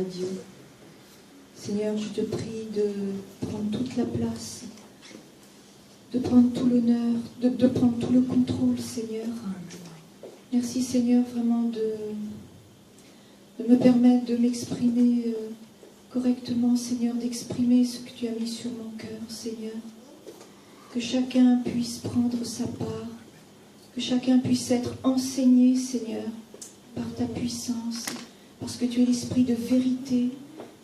Dieu. Seigneur, je te prie de prendre toute la place, de prendre tout l'honneur, de prendre tout le contrôle, Seigneur. Merci, Seigneur, vraiment de me permettre de m'exprimer correctement, Seigneur, d'exprimer ce que tu as mis sur mon cœur, Seigneur. Que chacun puisse prendre sa part, que chacun puisse être enseigné, Seigneur, par ta puissance, parce que tu es l'esprit de vérité,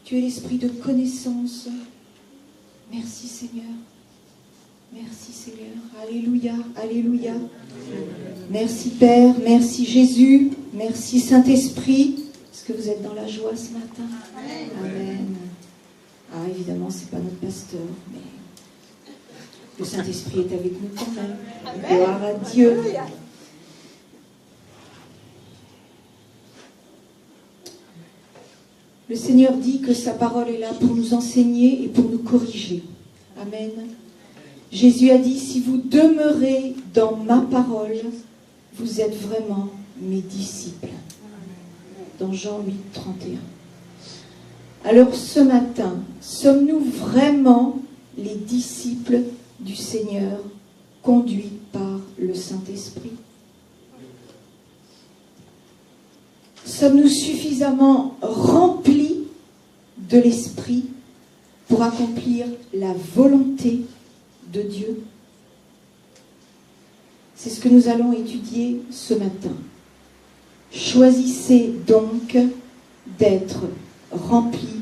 tu es l'esprit de connaissance. Merci, Seigneur. Merci, Seigneur. Alléluia, alléluia. Merci, Père. Merci, Jésus. Merci, Saint-Esprit. Est-ce que vous êtes dans la joie ce matin? Amen. Ah, évidemment, ce n'est pas notre pasteur, mais le Saint-Esprit est avec nous quand même. Gloire à Dieu. Le Seigneur dit que sa parole est là pour nous enseigner et pour nous corriger. Amen. Jésus a dit, si vous demeurez dans ma parole, vous êtes vraiment mes disciples. Dans Jean 8, 31. Alors ce matin, sommes-nous vraiment les disciples du Seigneur, conduits par le Saint-Esprit? Sommes-nous suffisamment remplis de l'Esprit pour accomplir la volonté de Dieu? C'est ce que nous allons étudier ce matin. Choisissez donc d'être remplis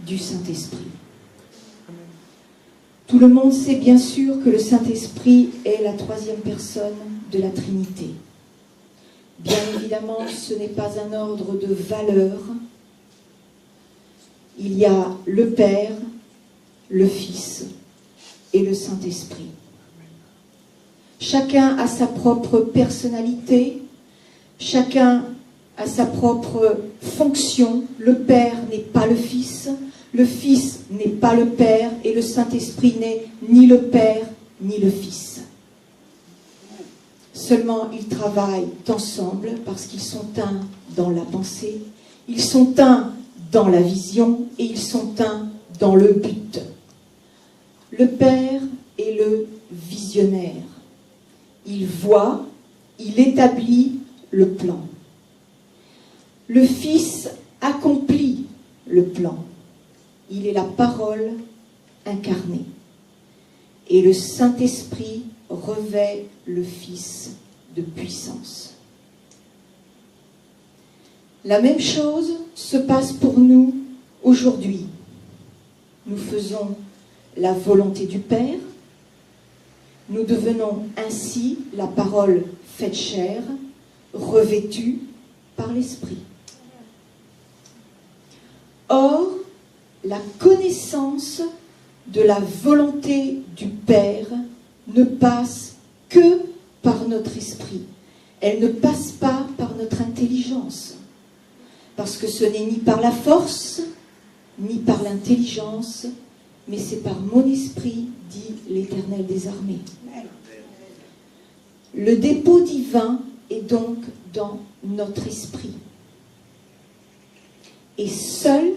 du Saint-Esprit. Tout le monde sait bien sûr que le Saint-Esprit est la troisième personne de la Trinité. Bien évidemment, ce n'est pas un ordre de valeur. Il y a le Père, le Fils et le Saint-Esprit. Chacun a sa propre personnalité, chacun a sa propre fonction. Le Père n'est pas le Fils, le Fils n'est pas le Père et le Saint-Esprit n'est ni le Père ni le Fils. Seulement, ils travaillent ensemble parce qu'ils sont un dans la pensée, ils sont un dans la vision et ils sont un dans le but. Le Père est le visionnaire. Il voit, il établit le plan. Le Fils accomplit le plan. Il est la parole incarnée. Et le Saint-Esprit revêt le Fils de puissance. La même chose se passe pour nous aujourd'hui. Nous faisons la volonté du Père. Nous devenons ainsi la parole faite chair, revêtue par l'Esprit. Or, la connaissance de la volonté du Père ne passe que par notre esprit. Elle ne passe pas par notre intelligence. Parce que ce n'est ni par la force, ni par l'intelligence, mais c'est par mon esprit, dit l'Éternel des armées. Le dépôt divin est donc dans notre esprit. Et seul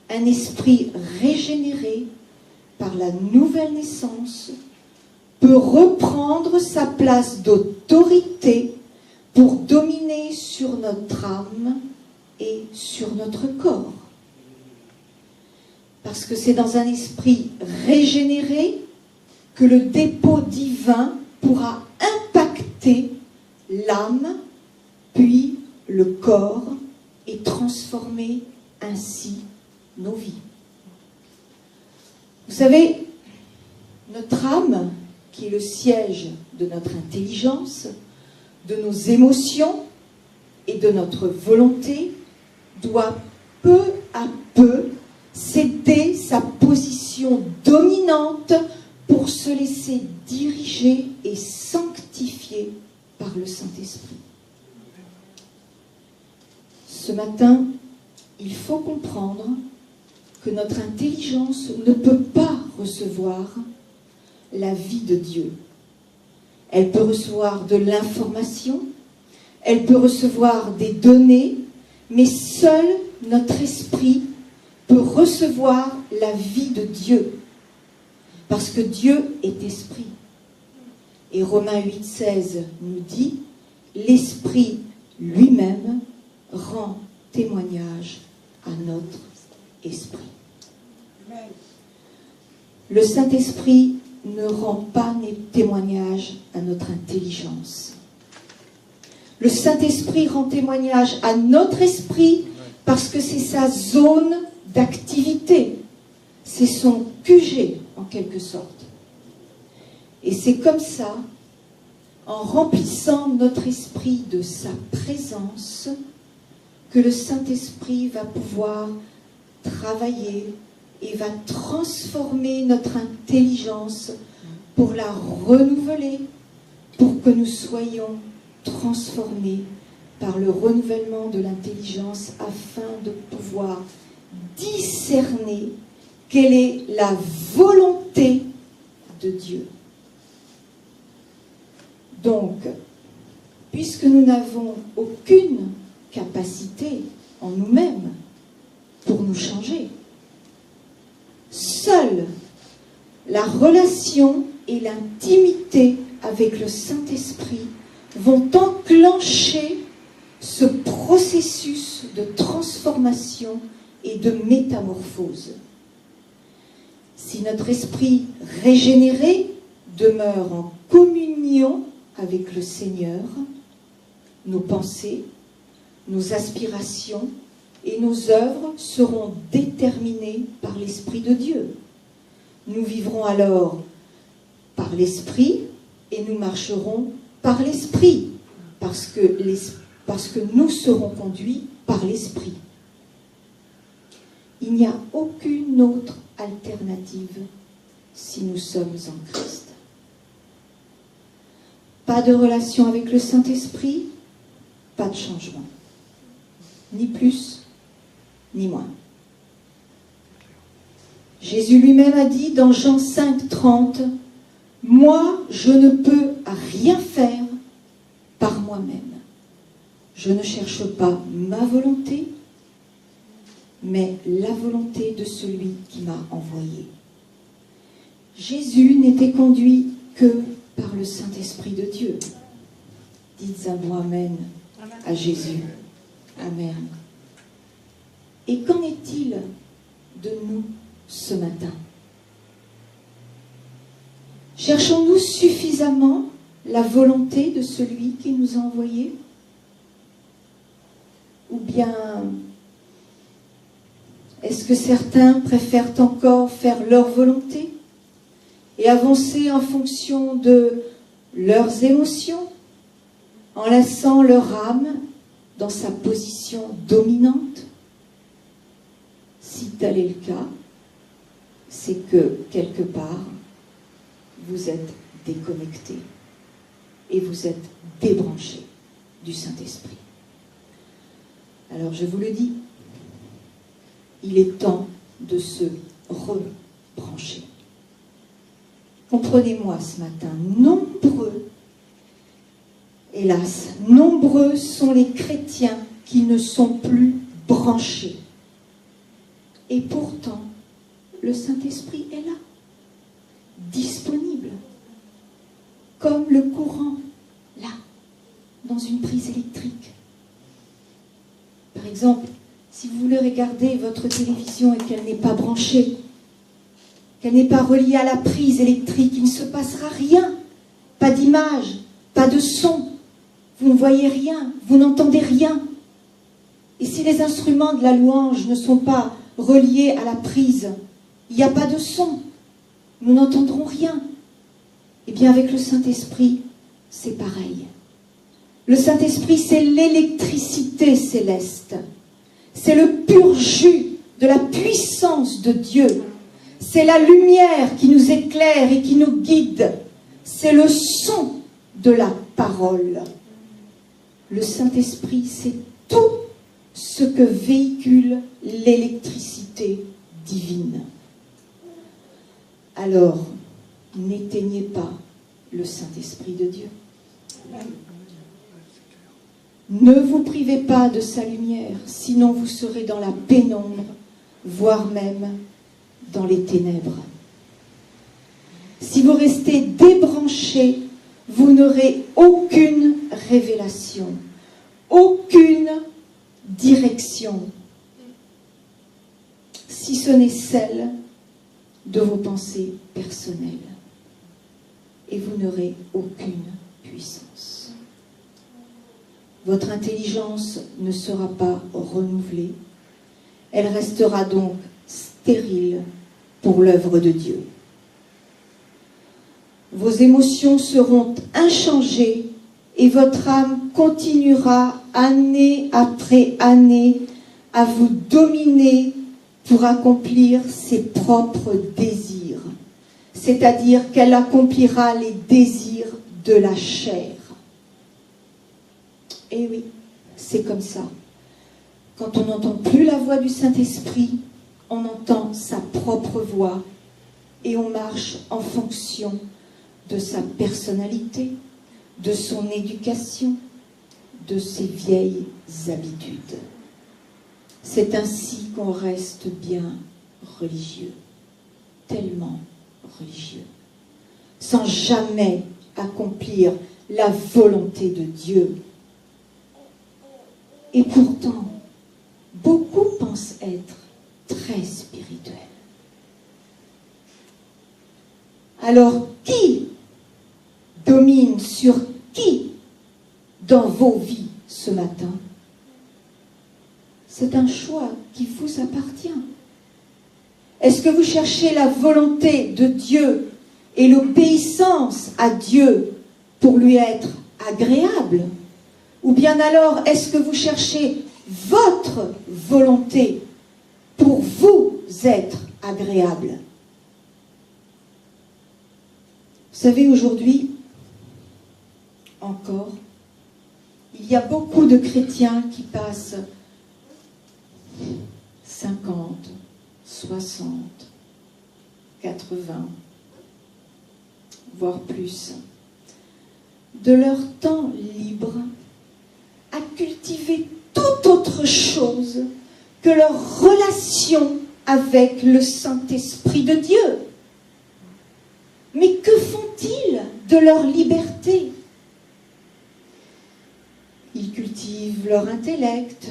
un esprit régénéré par la nouvelle naissance peut reprendre sa place d'autorité pour dominer sur notre âme et sur notre corps. Parce que c'est dans un esprit régénéré que le dépôt divin pourra impacter l'âme, puis le corps, et transformer ainsi nos vies. Vous savez, notre âme, qui est le siège de notre intelligence, de nos émotions et de notre volonté, doit peu à peu céder sa position dominante pour se laisser diriger et sanctifier par le Saint-Esprit. Ce matin, il faut comprendre que notre intelligence ne peut pas recevoir la vie de Dieu. Elle peut recevoir de l'information, elle peut recevoir des données, mais seule notre esprit peut recevoir la vie de Dieu. Parce que Dieu est esprit. Et Romains 8,16 nous dit, l'esprit lui-même rend témoignage à notre esprit. Le Saint-Esprit ne rend pas témoignage à notre intelligence. Le Saint-Esprit rend témoignage à notre esprit parce que c'est sa zone d'activité. C'est son QG, en quelque sorte. Et c'est comme ça, en remplissant notre esprit de sa présence, que le Saint-Esprit va pouvoir travailler et va transformer notre intelligence pour la renouveler, pour que nous soyons transformés par le renouvellement de l'intelligence afin de pouvoir discerner quelle est la volonté de Dieu. Donc, puisque nous n'avons aucune capacité en nous-mêmes pour nous changer, seule la relation et l'intimité avec le Saint-Esprit vont enclencher ce processus de transformation et de métamorphose. Si notre esprit régénéré demeure en communion avec le Seigneur, nos pensées, nos aspirations et nos œuvres seront déterminées par l'Esprit de Dieu. Nous vivrons alors par l'Esprit et nous marcherons par l'Esprit, parce que nous serons conduits par l'Esprit. Il n'y a aucune autre alternative si nous sommes en Christ. Pas de relation avec le Saint-Esprit, pas de changement. Ni plus, ni moins. Jésus lui-même a dit dans Jean 5, 30, « Moi, je ne peux rien faire par moi-même. Je ne cherche pas ma volonté, mais la volonté de celui qui m'a envoyé. » Jésus n'était conduit que par le Saint-Esprit de Dieu. Dites un bon Amen à Jésus. Amen. Et qu'en est-il de nous ce matin? Cherchons-nous suffisamment la volonté de celui qui nous a envoyés? Ou bien est-ce que certains préfèrent encore faire leur volonté et avancer en fonction de leurs émotions, en laissant leur âme dans sa position dominante? Si tel est le cas, c'est que quelque part, vous êtes déconnecté et vous êtes débranché du Saint-Esprit. Alors je vous le dis, il est temps de se rebrancher. Comprenez-moi ce matin, nombreux, hélas, nombreux sont les chrétiens qui ne sont plus branchés. Et pourtant, le Saint-Esprit est là, disponible, comme le courant, là, dans une prise électrique. Par exemple, si vous voulez regarder votre télévision et qu'elle n'est pas branchée, qu'elle n'est pas reliée à la prise électrique, il ne se passera rien. Pas d'image, pas de son. Vous ne voyez rien, vous n'entendez rien. Et si les instruments de la louange ne sont pas reliés à la prise, il n'y a pas de son. Nous n'entendrons rien. Eh bien, avec le Saint-Esprit, c'est pareil. Le Saint-Esprit, c'est l'électricité céleste. C'est le pur jus de la puissance de Dieu. C'est la lumière qui nous éclaire et qui nous guide. C'est le son de la parole. Le Saint-Esprit, c'est tout ce que véhicule l'électricité divine. Alors, n'éteignez pas le Saint-Esprit de Dieu. Ne vous privez pas de sa lumière, sinon vous serez dans la pénombre, voire même dans les ténèbres. Si vous restez débranchés, vous n'aurez aucune révélation, aucune direction, si ce n'est celle de vos pensées personnelles. Et vous n'aurez aucune puissance. Votre intelligence ne sera pas renouvelée. Elle restera donc stérile pour l'œuvre de Dieu. Vos émotions seront inchangées et votre âme continuera année après année à vous dominer pour accomplir ses propres désirs. C'est-à-dire qu'elle accomplira les désirs de la chair. Et oui, c'est comme ça. Quand on n'entend plus la voix du Saint-Esprit, on entend sa propre voix et on marche en fonction de sa personnalité, de son éducation, de ses vieilles habitudes. C'est ainsi qu'on reste bien religieux, tellement religieux, sans jamais accomplir la volonté de Dieu. Et pourtant, beaucoup pensent être très spirituels. Alors, qui domine sur qui dans vos vies ce matin? C'est un choix qui vous appartient. Est-ce que vous cherchez la volonté de Dieu et l'obéissance à Dieu pour lui être agréable? Ou bien alors, est-ce que vous cherchez votre volonté pour vous être agréable? Vous savez, aujourd'hui, encore, il y a beaucoup de chrétiens qui passent 50, 60, 80, voire plus, de leur temps libre à cultiver toute autre chose que leur relation avec le Saint-Esprit de Dieu. Mais que font-ils de leur liberté? Ils cultivent leur intellect,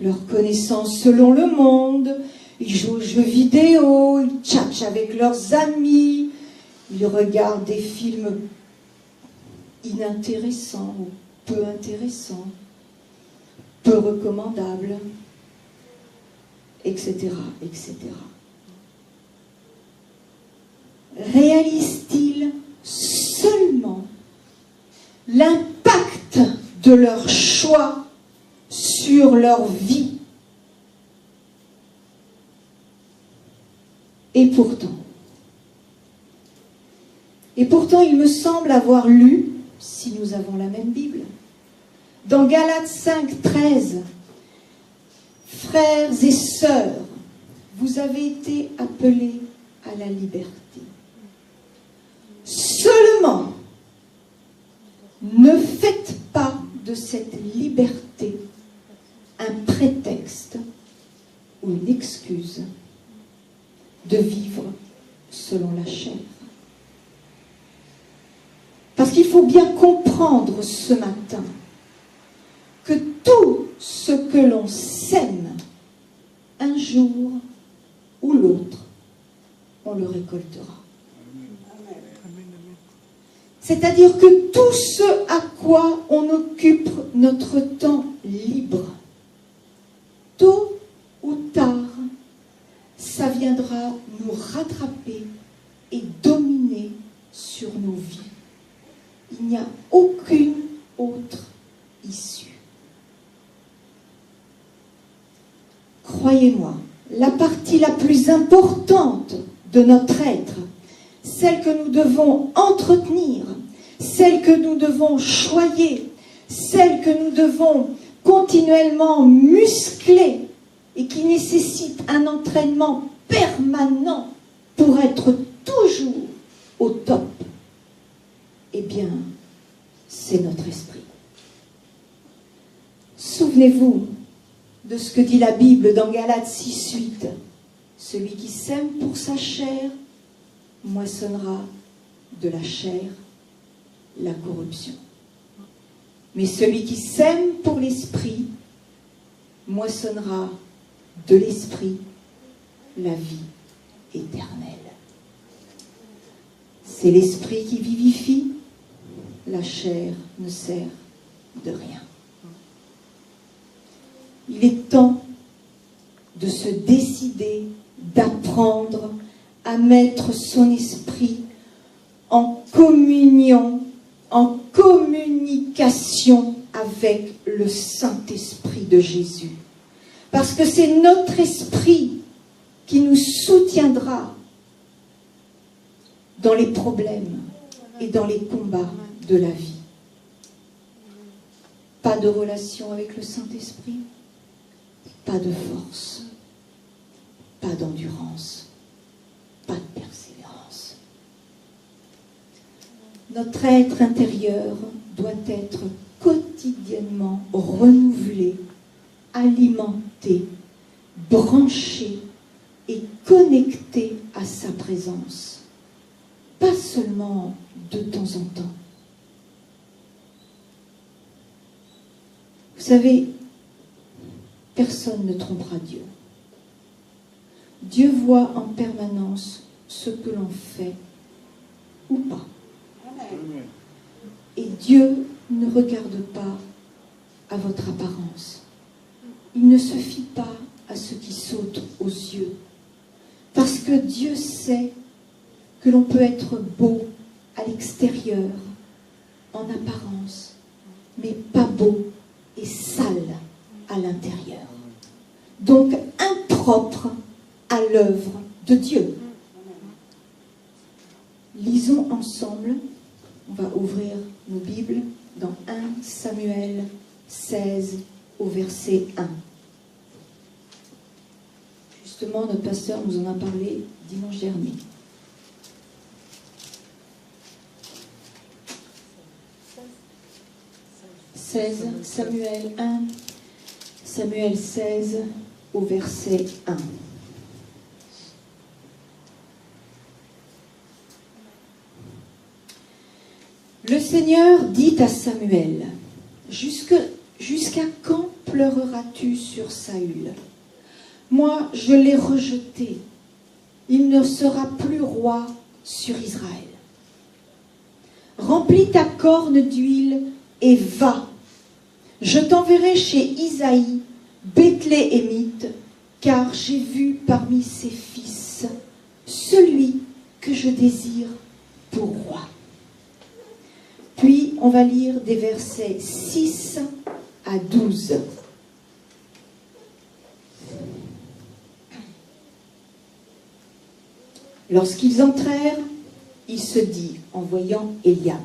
leur connaissance selon le monde, ils jouent aux jeux vidéo, ils tchatchent avec leurs amis, ils regardent des films inintéressants ou peu intéressants, peu recommandables, etc., etc. Réalisent-ils seulement l'impact de leur choix sur leur vie? Et pourtant, il me semble avoir lu, si nous avons la même Bible, dans Galates 5, 13, « Frères et sœurs, vous avez été appelés à la liberté. Seulement, ne faites pas de cette liberté un prétexte ou une excuse de vivre selon la chair. » Parce qu'il faut bien comprendre ce matin que tout ce que l'on sème, un jour ou l'autre, on le récoltera. C'est-à-dire que tout ce à quoi on occupe notre temps libre, tôt ou tard, ça viendra nous rattraper et dominer sur nos vies. Il n'y a aucune autre issue. Croyez-moi, la partie la plus importante de notre être, celle que nous devons entretenir, celle que nous devons choyer, celle que nous devons continuellement muscler et qui nécessite un entraînement permanent pour être toujours au top, eh bien, c'est notre esprit. Souvenez-vous de ce que dit la Bible dans Galates 6:8. Celui qui sème pour sa chair moissonnera de la chair la corruption. Mais celui qui sème pour l'esprit moissonnera de l'esprit la vie éternelle. C'est l'esprit qui vivifie, la chair ne sert de rien. Il est temps de se décider, d'apprendre à mettre son esprit en communion, en communication avec le Saint-Esprit de Jésus. Parce que c'est notre esprit qui nous soutiendra dans les problèmes et dans les combats de la vie. Pas de relation avec le Saint-Esprit, pas de force, pas d'endurance, pas de persévérance. Notre être intérieur doit être quotidiennement renouvelé, alimenté, branché et connecté à sa présence. Pas seulement de temps en temps. Vous savez, personne ne trompera Dieu. Dieu voit en permanence ce que l'on fait ou pas. Et Dieu ne regarde pas à votre apparence. Il ne se fie pas à ce qui saute aux yeux. Parce que Dieu sait que l'on peut être beau à l'extérieur, en apparence, mais pas beau et sale à l'intérieur. Donc impropre à l'œuvre de Dieu. Lisons ensemble, on va ouvrir nos Bibles dans 1 Samuel 16 au verset 1. Justement, notre pasteur nous en a parlé dimanche dernier. Samuel 1, Samuel 16 au verset 1. Le Seigneur dit à Samuel, jusqu'à quand pleureras-tu sur Saül? Moi, je l'ai rejeté. Il ne sera plus roi sur Israël. Remplis ta corne d'huile et va. Je t'enverrai chez Isaïe, Bethléemite, car j'ai vu parmi ses fils celui que je désire pour roi. Puis, on va lire des versets 6 à 12. Lorsqu'ils entrèrent, il se dit, en voyant Éliab,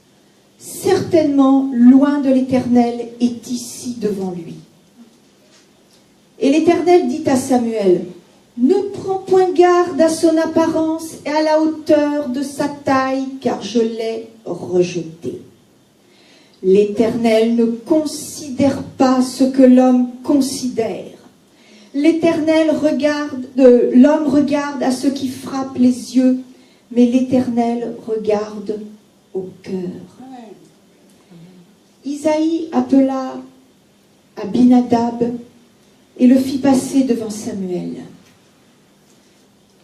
« Certainement, loin de l'Éternel est ici devant lui. » Et l'Éternel dit à Samuel, « Ne prends point garde à son apparence et à la hauteur de sa taille, car je l'ai rejeté. L'Éternel ne considère pas ce que l'homme considère. L'homme regarde à ce qui frappe les yeux, mais l'Éternel regarde au cœur. » Isaïe appela Abinadab et le fit passer devant Samuel.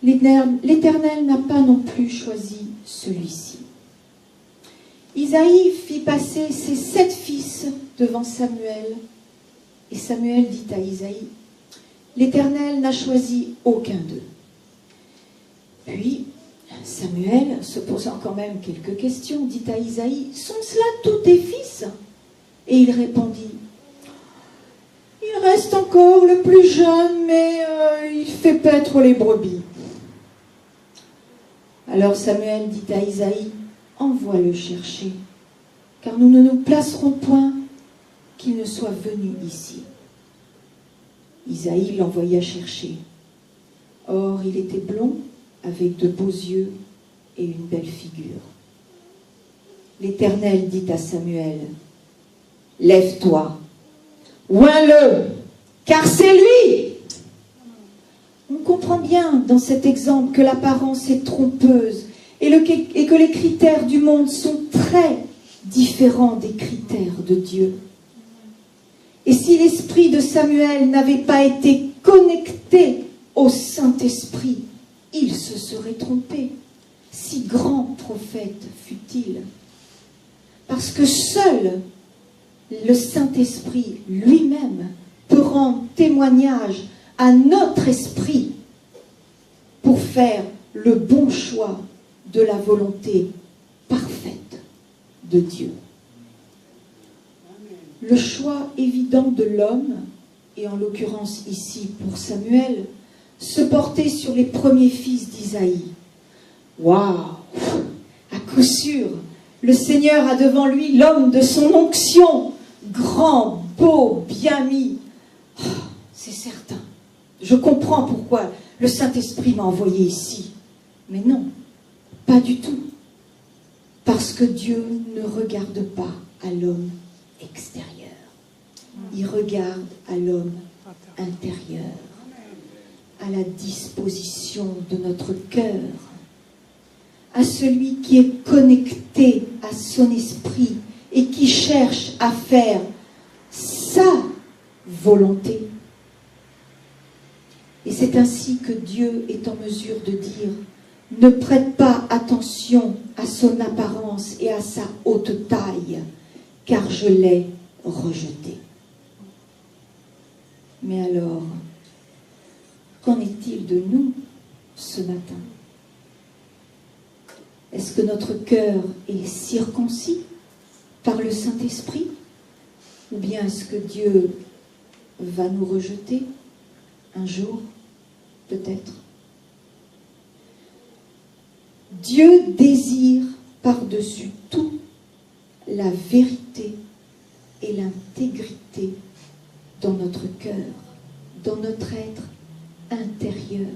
L'Éternel n'a pas non plus choisi celui-ci. Isaïe fit passer ses 7 fils devant Samuel, et Samuel dit à Isaïe, « L'Éternel n'a choisi aucun d'eux. » Puis Samuel, se posant quand même quelques questions, dit à Isaïe, « Sont-ce là tous tes fils ?» Et il répondit, « Il reste encore le plus jeune, mais il fait paître les brebis. » Alors Samuel dit à Isaïe, « Envoie-le chercher, car nous ne nous placerons point qu'il ne soit venu ici. » Isaïe l'envoya chercher. Or, il était blond, avec de beaux yeux et une belle figure. L'Éternel dit à Samuel, « Lève-toi, Oins-le, car c'est lui. On comprend bien dans cet exemple que l'apparence est trompeuse et que les critères du monde sont très différents des critères de Dieu. Et si l'esprit de Samuel n'avait pas été connecté au Saint-Esprit, il se serait trompé, si grand prophète fût-il. Parce que seul le Saint-Esprit lui-même peut rendre témoignage à notre esprit pour faire le bon choix de la volonté parfaite de Dieu. Le choix évident de l'homme, et en l'occurrence ici pour Samuel, se portait sur les premiers fils d'Isaïe. Waouh! À coup sûr, le Seigneur a devant lui l'homme de son onction, grand, beau, bien mis. Oh, c'est certain. Je comprends pourquoi le Saint-Esprit m'a envoyé ici. Mais non, pas du tout. Parce que Dieu ne regarde pas à l'homme extérieur. Il regarde à l'homme intérieur, à la disposition de notre cœur, à celui qui est connecté à son esprit et qui cherche à faire sa volonté. Et c'est ainsi que Dieu est en mesure de dire « Ne prête pas attention à son apparence et à sa haute taille, car je l'ai rejeté. » Mais alors, qu'en est-il de nous ce matin? Est-ce que notre cœur est circoncis par le Saint-Esprit? Ou bien est-ce que Dieu va nous rejeter un jour, peut-être? Dieu désire par-dessus tout la vérité et l'intégrité dans notre cœur, dans notre être intérieur.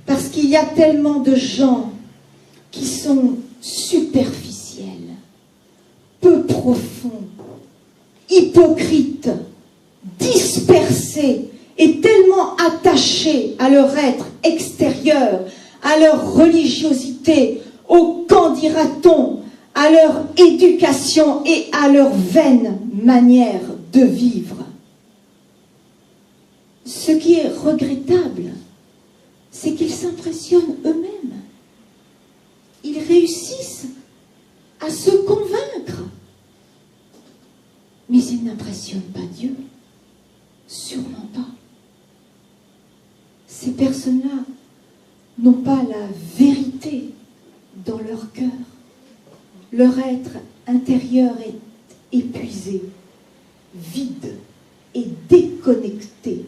Parce qu'il y a tellement de gens qui sont superficiels, peu profonds, hypocrites, dispersés et tellement attachés à leur être extérieur, à leur religiosité, au qu'en dira-t-on, à leur éducation et à leur vaine manière de vivre. Ce qui est regrettable, c'est qu'ils s'impressionnent eux-mêmes. Ils réussissent à se convaincre. Mais ils n'impressionnent pas Dieu. Sûrement pas. Ces personnes-là n'ont pas la vérité dans leur cœur. Leur être intérieur est épuisé, vide et déconnecté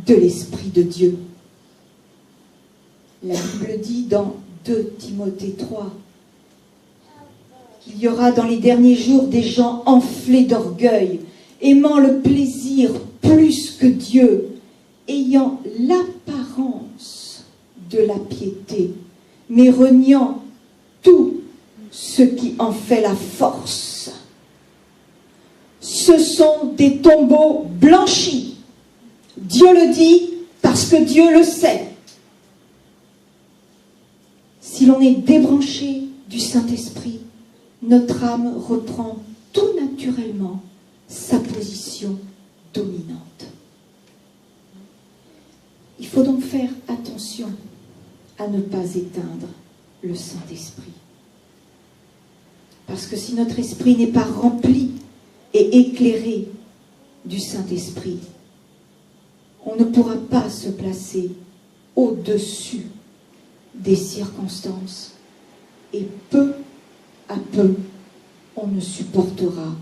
de l'Esprit de Dieu. La Bible dit dans 2 Timothée 3 qu'il y aura dans les derniers jours des gens enflés d'orgueil, aimant le plaisir plus que Dieu, ayant l'apparence de la piété, mais reniant tout ce qui en fait la force. Ce sont des tombeaux blanchis. Dieu le dit parce que Dieu le sait. Si l'on est débranché du Saint-Esprit, notre âme reprend tout naturellement sa position dominante. Il faut donc faire attention à ne pas éteindre le Saint-Esprit. Parce que si notre esprit n'est pas rempli et éclairé du Saint-Esprit, on ne pourra pas se placer au-dessus des circonstances. Et peu à peu, on ne supportera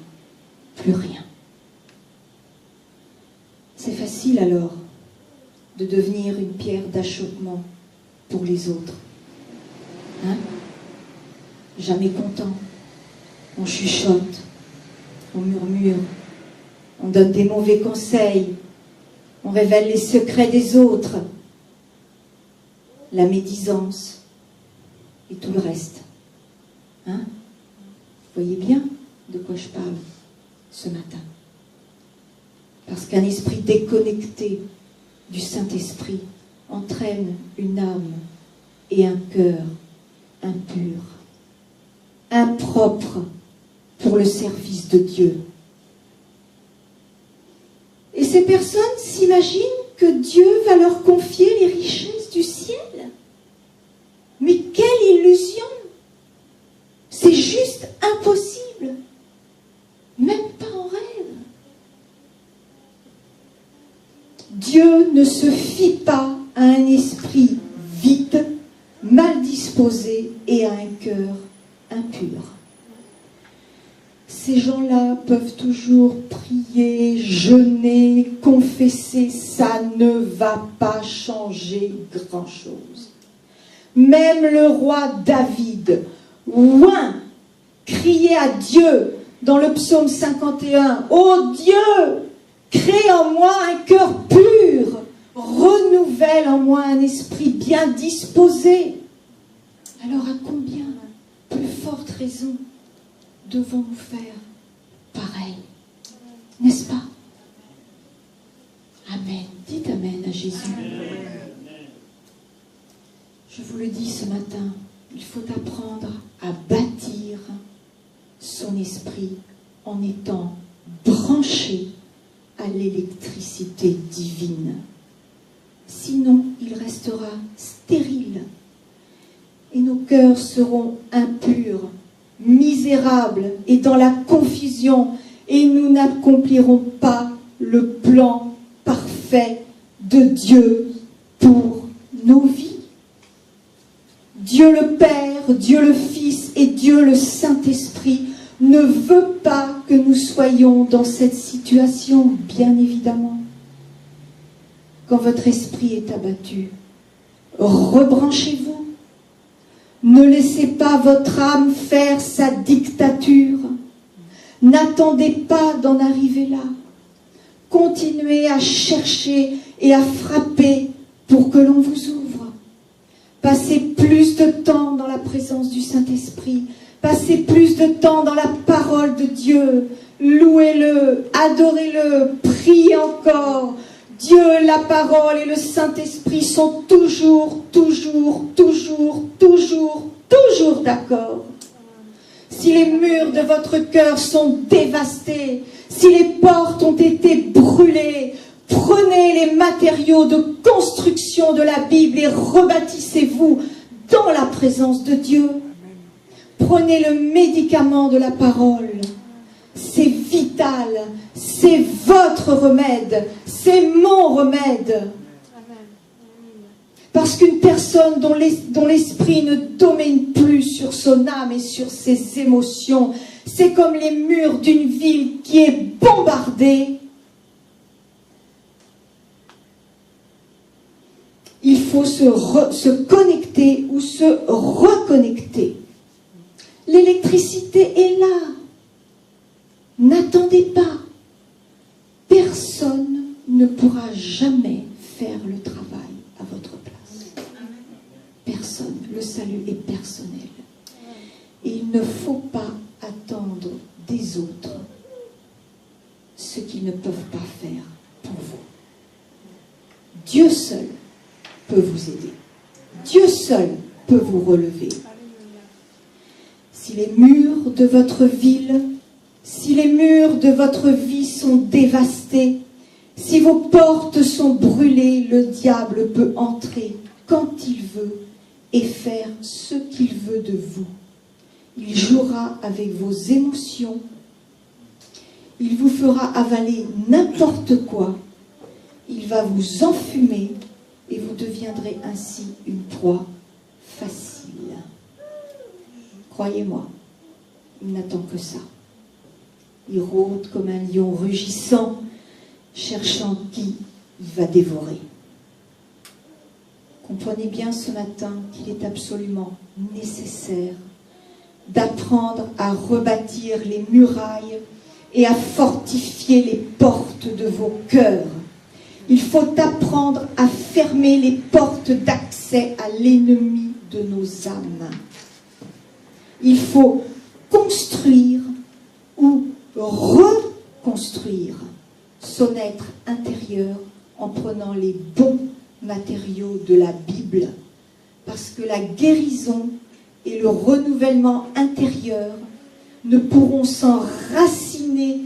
plus rien. C'est facile alors de devenir une pierre d'achoppement pour les autres. Hein? Jamais content. On chuchote, on murmure, on donne des mauvais conseils, on révèle les secrets des autres, la médisance et tout le reste. Hein? Vous voyez bien de quoi je parle ce matin. Parce qu'un esprit déconnecté du Saint-Esprit entraîne une âme et un cœur impur, impropre pour le service de Dieu. Et ces personnes s'imaginent que Dieu va leur confier les richesses du ciel. Mais quelle illusion! C'est juste impossible. Même pas en rêve. Dieu ne se fie pas à un esprit vide, mal disposé et à un cœur impur. Ces gens-là peuvent toujours prier, jeûner, confesser, ça ne va pas changer grand-chose. Même le roi David, oint, criait à Dieu dans le psaume 51, « Ô Dieu, crée en moi un cœur pur, renouvelle en moi un esprit bien disposé. » Alors à combien plus forte raison devons-nous faire pareil? N'est-ce pas? Amen. Dites Amen à Jésus. Je vous le dis ce matin, il faut apprendre à bâtir son esprit en étant branché à l'électricité divine. Sinon, il restera stérile et nos cœurs seront impurs, misérables et dans la confusion, et nous n'accomplirons pas le plan parfait de Dieu pour nos vies. Dieu le Père, Dieu le Fils et Dieu le Saint-Esprit ne veut pas que nous soyons dans cette situation, bien évidemment. Quand votre esprit est abattu, rebranchez-vous. Ne laissez pas votre âme faire sa dictature. N'attendez pas d'en arriver là. Continuez à chercher et à frapper pour que l'on vous ouvre. Passez plus de temps dans la présence du Saint-Esprit. Passez plus de temps dans la parole de Dieu. Louez-le, adorez-le, priez encore. Dieu, la parole et le Saint-Esprit sont toujours d'accord. Si les murs de votre cœur sont dévastés, si les portes ont été brûlées, prenez les matériaux de construction de la Bible et rebâtissez-vous dans la présence de Dieu. Prenez le médicament de la parole. C'est vital, c'est votre remède, c'est mon remède. Parce qu'une personne dont l'esprit ne domine plus sur son âme et sur ses émotions, c'est comme les murs d'une ville qui est bombardée. Il faut se connecter ou se reconnecter. L'électricité est là. N'attendez pas. Personne ne pourra jamais faire le travail à votre place. Personne. Le salut est personnel. Et il ne faut pas attendre des autres ce qu'ils ne peuvent pas faire pour vous. Dieu seul peut vous aider. Dieu seul peut vous relever. Si les murs de votre ville, si les murs de votre vie sont dévastés, si vos portes sont brûlées, le diable peut entrer quand il veut et faire ce qu'il veut de vous. Il jouera avec vos émotions, il vous fera avaler n'importe quoi, il va vous enfumer et vous deviendrez ainsi une proie facile. Croyez-moi, il n'attend que ça. Il rôde comme un lion rugissant, cherchant qui il va dévorer. Comprenez bien ce matin qu'il est absolument nécessaire d'apprendre à rebâtir les murailles et à fortifier les portes de vos cœurs. Il faut apprendre à fermer les portes d'accès à l'ennemi de nos âmes. Il faut construire ou reconstruire son être intérieur en prenant les bons matériaux de la Bible, parce que la guérison et le renouvellement intérieur ne pourront s'enraciner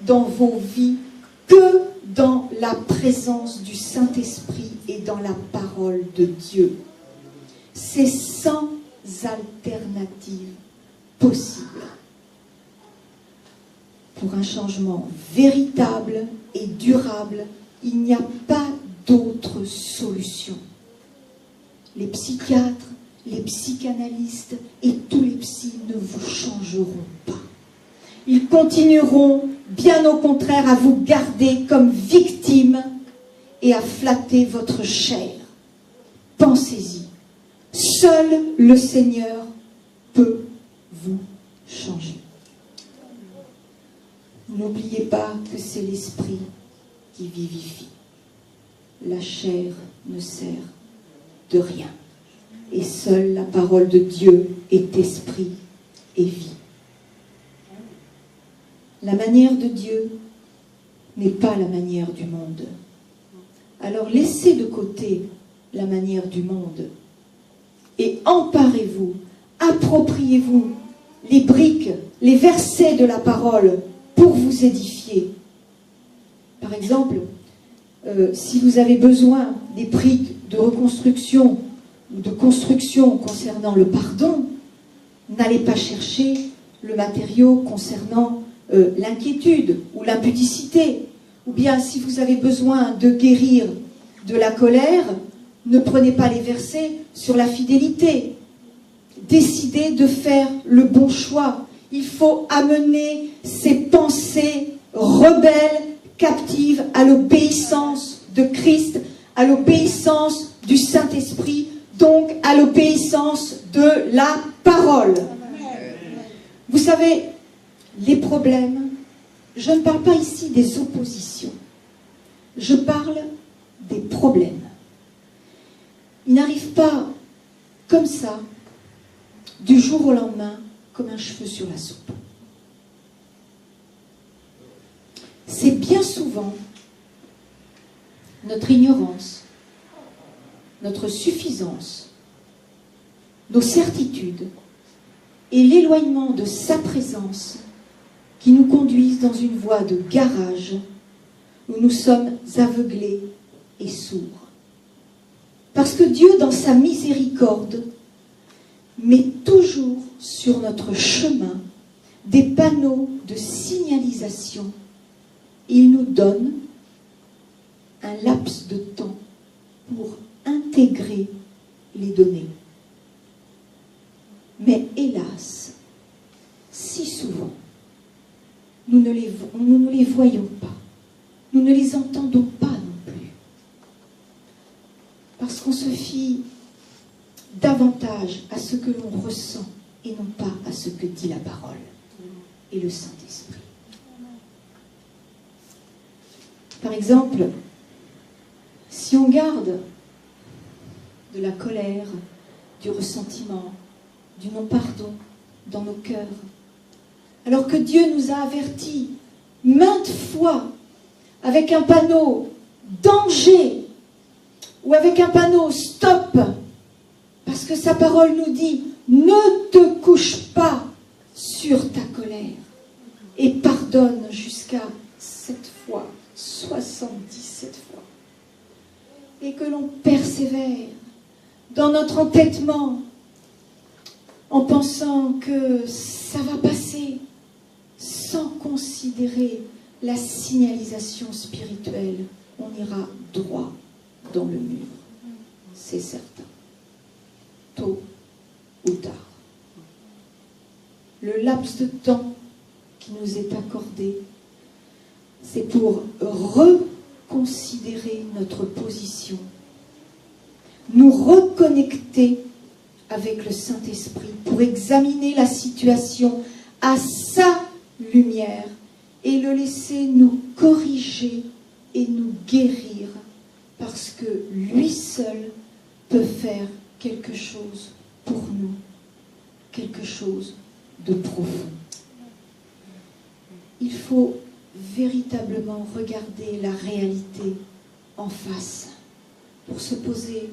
dans vos vies que dans la présence du Saint-Esprit et dans la parole de Dieu. C'est sans alternative possible pour un changement véritable et durable. Il n'y a pas d'autre solution. Les psychiatres, les psychanalystes et tous les psys ne vous changeront pas. Ils continueront, bien au contraire, à vous garder comme victime et à flatter votre chair. Pensez-y. Seul le Seigneur peut vous changer. N'oubliez pas que c'est l'esprit qui vivifie. La chair ne sert de rien. Et seule la parole de Dieu est esprit et vie. La manière de Dieu n'est pas la manière du monde. Alors laissez de côté la manière du monde et emparez-vous, appropriez-vous les briques, les versets de la parole pour vous édifier. Par exemple, si vous avez besoin des briques de reconstruction ou de construction concernant le pardon, n'allez pas chercher le matériau concernant l'inquiétude ou l'impudicité. Ou bien si vous avez besoin de guérir de la colère, ne prenez pas les versets sur la fidélité. Décidez de faire le bon choix. Il faut amener ces pensées rebelles, captives à l'obéissance de Christ, à l'obéissance du Saint-Esprit, donc à l'obéissance de la parole. Vous savez, les problèmes, je ne parle pas ici des oppositions, je parle des problèmes. Ils n'arrivent pas comme ça, du jour au lendemain, comme un cheveu sur la soupe. C'est bien souvent notre ignorance, notre suffisance, nos certitudes et l'éloignement de sa présence qui nous conduisent dans une voie de garage où nous sommes aveuglés et sourds. Parce que Dieu, dans sa miséricorde, met toujours sur notre chemin des panneaux de signalisation. Il nous donne un laps de temps pour intégrer les données. Mais hélas, si souvent, nous ne les voyons pas, nous ne les entendons pas non plus, parce qu'on se fie davantage à ce que l'on ressent et non pas à ce que dit la parole et le Saint-Esprit. Par exemple, si on garde de la colère, du ressentiment, du non-pardon dans nos cœurs, alors que Dieu nous a avertis maintes fois avec un panneau danger ou avec un panneau stop, parce que sa parole nous dit ne te couche pas sur ta colère et pardonne jusqu'à 7 fois, 77 fois, et que l'on persévère dans notre entêtement en pensant que ça va passer sans considérer la signalisation spirituelle, on ira droit dans le mur, c'est certain, tôt ou tard. Le laps de temps qui nous est accordé, c'est pour reconsidérer notre position, nous reconnecter avec le Saint-Esprit pour examiner la situation à sa lumière et le laisser nous corriger et nous guérir, parce que lui seul peut faire quelque chose pour nous, quelque chose de profond. Il faut véritablement regarder la réalité en face pour se poser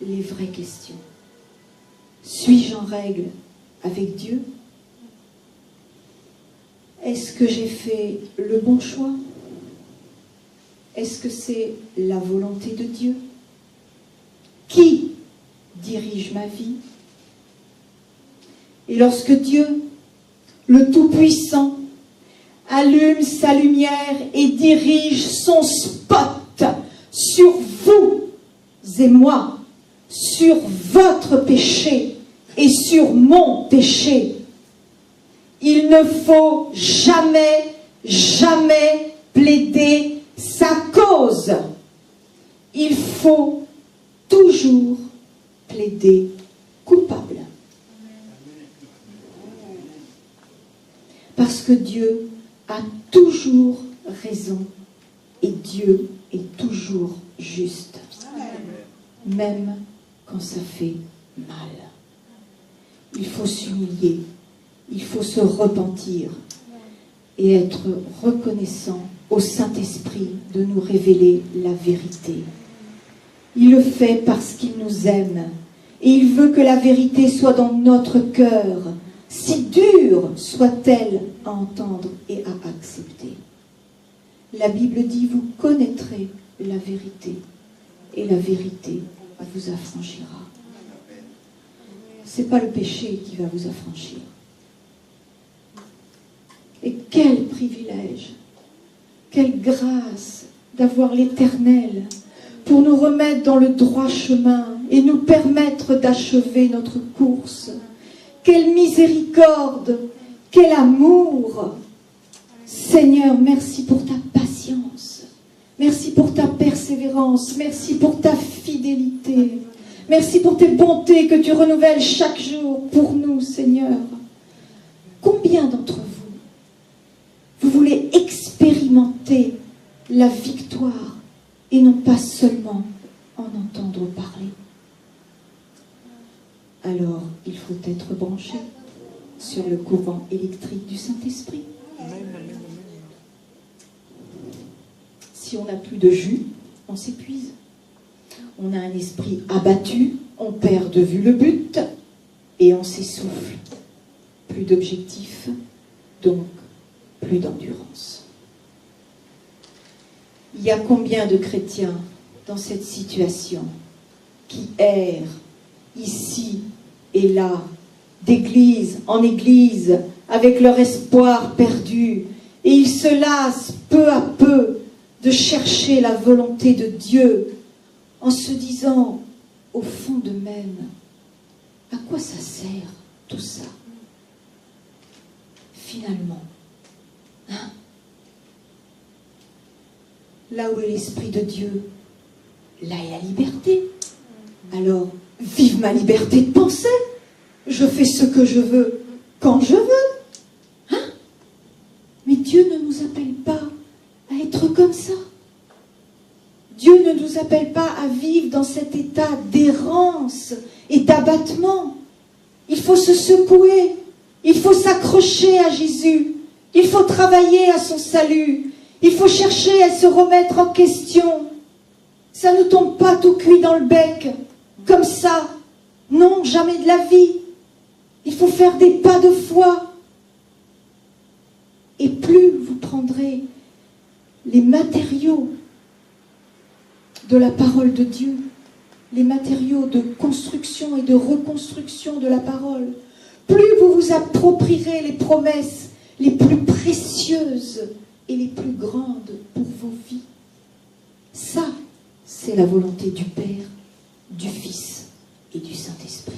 les vraies questions. Suis-je en règle avec Dieu? Est-ce que j'ai fait le bon choix? Est-ce que c'est la volonté de Dieu? Qui dirige ma vie? Et lorsque Dieu, le Tout-Puissant, allume sa lumière et dirige son spot sur vous et moi, sur votre péché et sur mon péché, il ne faut jamais, jamais plaider sa cause. Il faut toujours plaider coupable. Parce que Dieu a toujours raison et Dieu est toujours juste, même quand ça fait mal. Il faut s'humilier, il faut se repentir et être reconnaissant au Saint-Esprit de nous révéler la vérité. Il le fait parce qu'il nous aime et il veut que la vérité soit dans notre cœur, si dure soit-elle à entendre et à accepter. La Bible dit, vous connaîtrez la vérité et la vérité vous affranchira. Ce n'est pas le péché qui va vous affranchir. Et quel privilège, quelle grâce d'avoir l'Éternel pour nous remettre dans le droit chemin et nous permettre d'achever notre course. Quelle miséricorde, quel amour. Seigneur, merci pour ta patience. Merci pour ta persévérance. Merci pour ta fidélité. Merci pour tes bontés que tu renouvelles chaque jour pour nous, Seigneur. Combien d'entre vous voulez expérimenter la victoire et non pas seulement en entendre parler? Alors, il faut être branché sur le courant électrique du Saint-Esprit. Si on n'a plus de jus, on s'épuise. On a un esprit abattu, on perd de vue le but et on s'essouffle. Plus d'objectifs, donc plus d'endurance. Il y a combien de chrétiens dans cette situation qui errent ici et là, d'église en église, avec leur espoir perdu, et ils se lassent peu à peu de chercher la volonté de Dieu, en se disant, au fond d'eux-mêmes, à quoi ça sert tout ça? Finalement, hein? Là où est l'Esprit de Dieu, là est la liberté. Alors, vive ma liberté de penser. Je fais ce que je veux, quand je veux. Hein? Mais Dieu ne nous appelle pas à être comme ça. Dieu ne nous appelle pas à vivre dans cet état d'errance et d'abattement. Il faut se secouer. Il faut s'accrocher à Jésus. Il faut travailler à son salut. Il faut chercher à se remettre en question. Ça ne tombe pas tout cuit dans le bec, comme ça. Non, jamais de la vie. Il faut faire des pas de foi. Et plus vous prendrez les matériaux de la parole de Dieu, les matériaux de construction et de reconstruction de la parole, plus vous vous approprierez les promesses les plus précieuses et les plus grandes pour vos vies. Ça, c'est la volonté du Père, du Fils et du Saint-Esprit.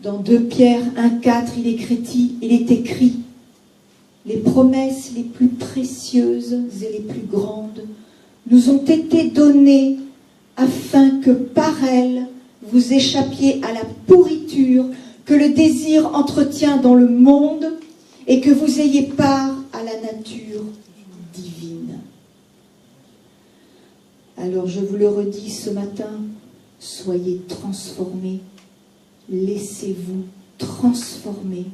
Dans 2 Pierre 1,4, il est écrit « Les promesses les plus précieuses et les plus grandes nous ont été données afin que par elles vous échappiez à la pourriture que le désir entretient dans le monde et que vous ayez part à la nature divine. » Alors je vous le redis ce matin, soyez transformés, laissez-vous transformer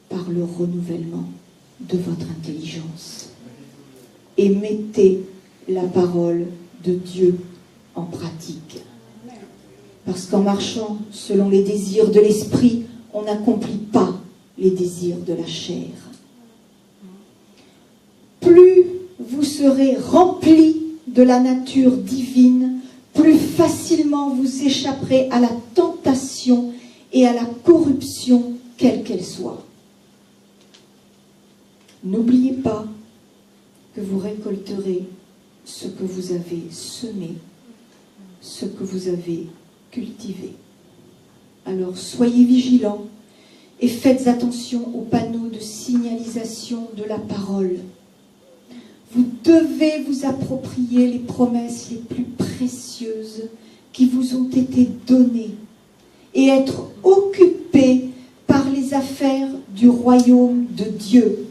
par le renouvellement de votre intelligence et mettez la parole de Dieu en pratique. Parce qu'en marchant selon les désirs de l'esprit, on n'accomplit pas les désirs de la chair. Plus vous serez remplis de la nature divine, plus facilement vous échapperez à la tentation et à la corruption, quelle qu'elle soit. N'oubliez pas que vous récolterez ce que vous avez semé, ce que vous avez cultivé. Alors soyez vigilants et faites attention aux panneaux de signalisation de la parole. Vous devez vous approprier les promesses les plus précieuses qui vous ont été données et être occupés par les affaires du royaume de Dieu.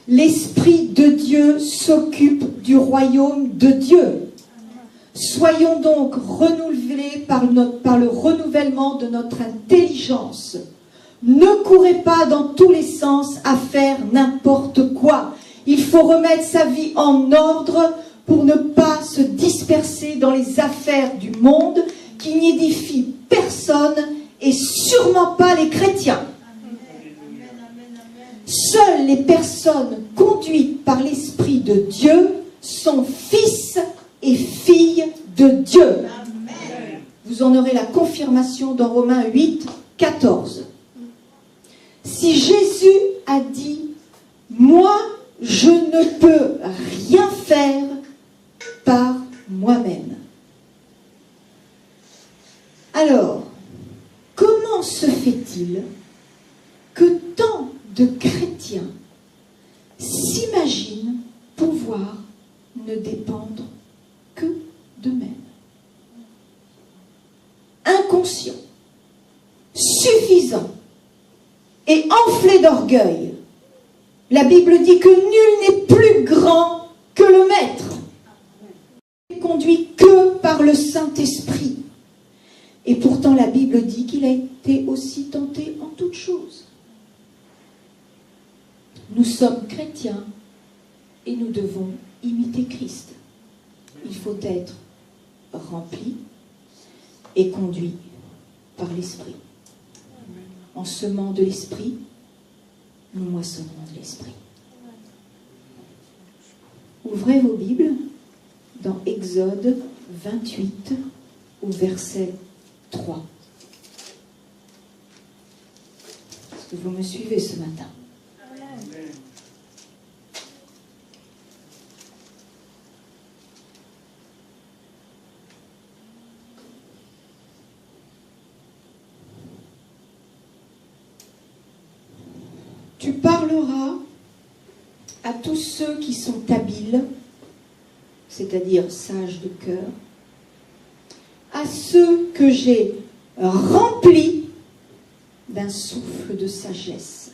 L'Esprit de Dieu s'occupe du royaume de Dieu. Soyons donc renouvelés par le renouvellement de notre intelligence. Ne courez pas dans tous les sens à faire n'importe quoi. Il faut remettre sa vie en ordre pour ne pas se disperser dans les affaires du monde qui n'édifient personne et sûrement pas les chrétiens. Seules les personnes conduites par l'Esprit de Dieu sont fils et filles de Dieu. Vous en aurez la confirmation dans Romains 8, 14. Si Jésus a dit « Moi, je ne peux rien faire par moi-même ». Alors, comment se fait-il que tant de chrétiens s'imaginent pouvoir ne dépendre que d'eux-mêmes? Inconscients, suffisants et enflés d'orgueil. La Bible dit que nul n'est plus grand que le Maître. Il n'est conduit que par le Saint-Esprit. Et pourtant la Bible dit qu'il a été aussi tenté en toutes choses. Nous sommes chrétiens et nous devons imiter Christ. Il faut être rempli et conduit par l'Esprit. En semant de l'Esprit, nous moissonnons de l'Esprit. Ouvrez vos Bibles dans Exode 28 au verset 3. Est-ce que vous me suivez ce matin? Tu parleras à tous ceux qui sont habiles, c'est-à-dire sages de cœur, à ceux que j'ai remplis d'un souffle de sagesse.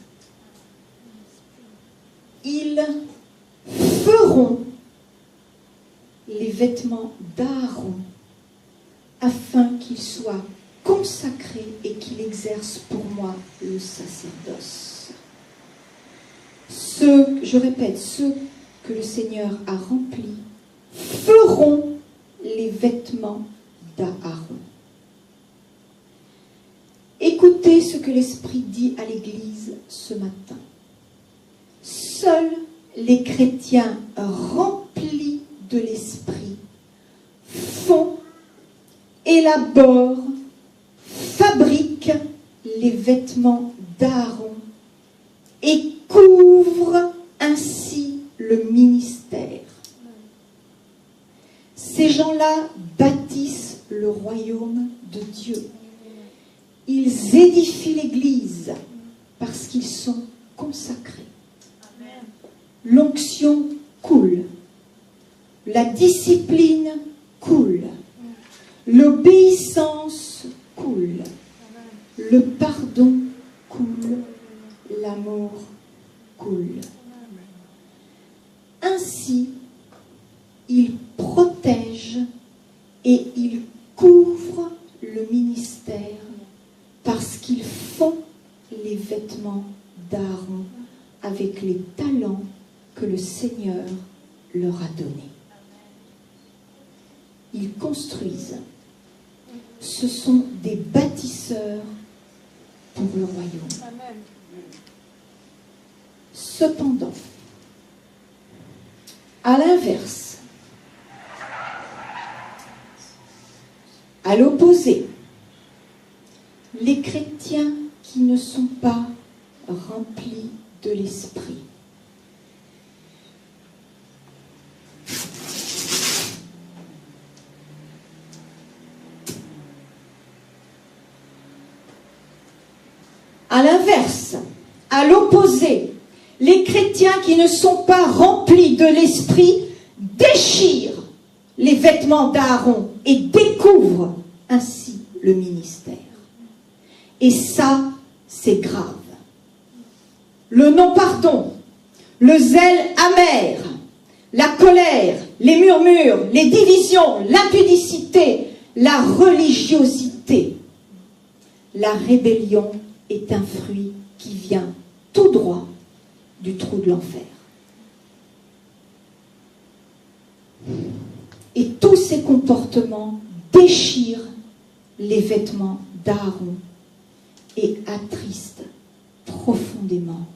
Ils feront les vêtements d'Aaron afin qu'il soit consacré et qu'il exerce pour moi le sacerdoce. Je répète, ceux que le Seigneur a remplis feront les vêtements d'Aaron. Écoutez ce que l'Esprit dit à l'Église ce matin. Seuls les chrétiens remplis de l'Esprit font, élaborent, fabriquent les vêtements d'Aaron et couvrent ainsi le ministère. Ces gens-là bâtissent le royaume de Dieu. Ils édifient l'Église parce qu'ils sont consacrés. L'onction coule. La discipline coule. L'obéissance coule. Le pardon coule. L'amour coule. Ainsi, ils protègent et ils couvrent le ministère parce qu'ils font les vêtements d'Aaron avec les talents que le Seigneur leur a donnés. Ils construisent. Ce sont des bâtisseurs pour le royaume. Amen. Cependant, à l'inverse, à l'opposé, les chrétiens qui ne sont pas remplis de l'esprit à l'inverse, à l'opposé, les chrétiens qui ne sont pas remplis de l'esprit déchirent les vêtements d'Aaron et découvrent ainsi le ministère. Et ça, c'est grave. Le non-pardon, le zèle amer, la colère, les murmures, les divisions, l'impudicité, la religiosité, la rébellion est un fruit qui vient tout droit du trou de l'enfer. Et tous ces comportements déchirent les vêtements d'Aaron et attristent profondément